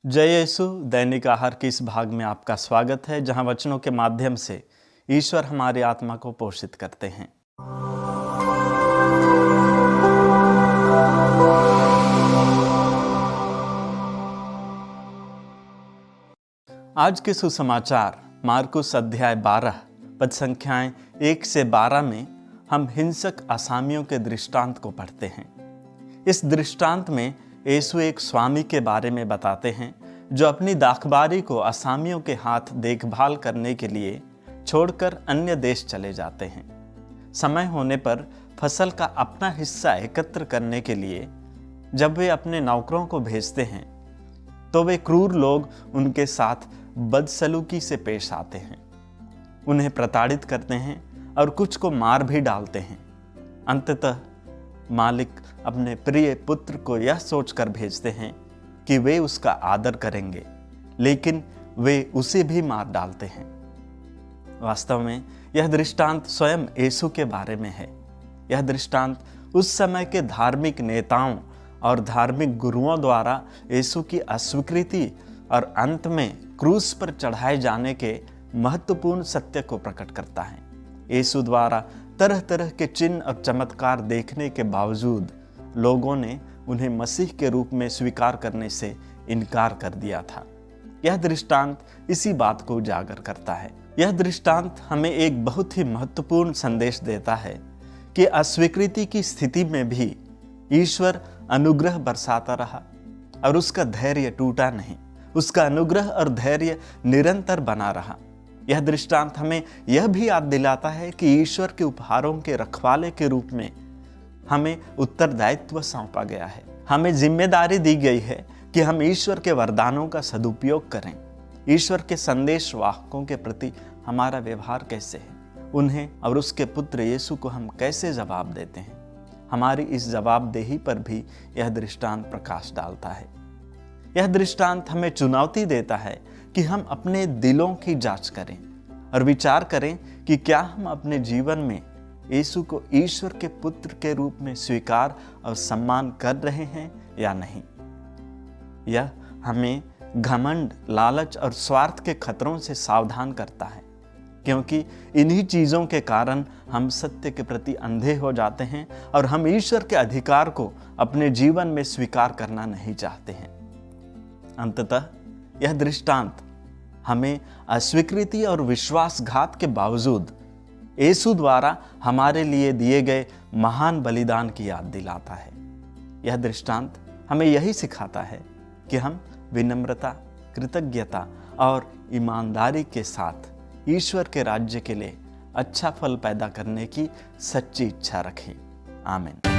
जय यीशु दैनिक आहार के इस भाग में आपका स्वागत है, जहां वचनों के माध्यम से ईश्वर हमारी आत्मा को पोषित करते हैं। आज के सुसमाचार मार्कुस अध्याय 12 पद संख्याएं 1 से 12 में हम हिंसक असामियों के दृष्टांत को पढ़ते हैं। इस दृष्टांत में यीशु एक स्वामी के बारे में बताते हैं जो अपनी दाखबारी को असामियों के हाथ देखभाल करने के लिए छोड़कर अन्य देश चले जाते हैं। समय होने पर फसल का अपना हिस्सा एकत्र करने के लिए जब वे अपने नौकरों को भेजते हैं तो वे क्रूर लोग उनके साथ बदसलूकी से पेश आते हैं, उन्हें प्रताड़ित करते हैं और कुछ को मार भी डालते हैं। अंततः मालिक अपने प्रिय पुत्र को यह सोचकर भेजते हैं कि वे उसका आदर करेंगे, लेकिन वे उसे भी मार डालते हैं। वास्तव में यह दृष्टांत स्वयं यीशु के बारे में है। यह दृष्टांत उस समय के धार्मिक नेताओं और धार्मिक गुरुओं द्वारा यीशु की अस्वीकृति और अंत में क्रूस पर चढ़ाए जाने के महत्वपूर्ण सत्य को प्रकट करता है। यीशु द्वारा तरह तरह के चिन्ह और चमत्कार देखने के बावजूद लोगों ने उन्हें मसीह के रूप में स्वीकार करने से इनकार कर दिया था। यह दृष्टांत इसी बात को उजागर करता है। यह दृष्टांत हमें एक बहुत ही महत्वपूर्ण संदेश देता है कि अस्वीकृति की स्थिति में भी ईश्वर अनुग्रह बरसाता रहा और उसका धैर्य टूटा नहीं। उसका अनुग्रह और धैर्य निरंतर बना रहा। यह दृष्टांत हमें यह भी याद दिलाता है कि ईश्वर के उपहारों के रखवाले के रूप में हमें उत्तरदायित्व सौंपा गया है। हमें जिम्मेदारी दी गई है कि हम ईश्वर के वरदानों का सदुपयोग करें। ईश्वर के संदेश वाहकों के प्रति हमारा व्यवहार कैसे है, उन्हें और उसके पुत्र यीशु को हम कैसे जवाब देते हैं। हमारी इस जवाबदेही पर भी यह दृष्टांत प्रकाश डालता है। यह दृष्टांत हमें चुनौती देता है कि हम अपने दिलों की जांच करें और विचार करें कि क्या हम अपने जीवन में यीशु को ईश्वर के पुत्र के रूप में स्वीकार और सम्मान कर रहे हैं या नहीं। यह हमें घमंड, लालच और स्वार्थ के खतरों से सावधान करता है, क्योंकि इन्हीं चीज़ों के कारण हम सत्य के प्रति अंधे हो जाते हैं और हम ईश्वर के अधिकार को अपने जीवन में स्वीकार करना नहीं चाहते हैं। अंततः यह दृष्टांत हमें अस्वीकृति और विश्वासघात के बावजूद यीशु द्वारा हमारे लिए दिए गए महान बलिदान की याद दिलाता है। यह दृष्टांत हमें यही सिखाता है कि हम विनम्रता, कृतज्ञता और ईमानदारी के साथ ईश्वर के राज्य के लिए अच्छा फल पैदा करने की सच्ची इच्छा रखें। आमीन।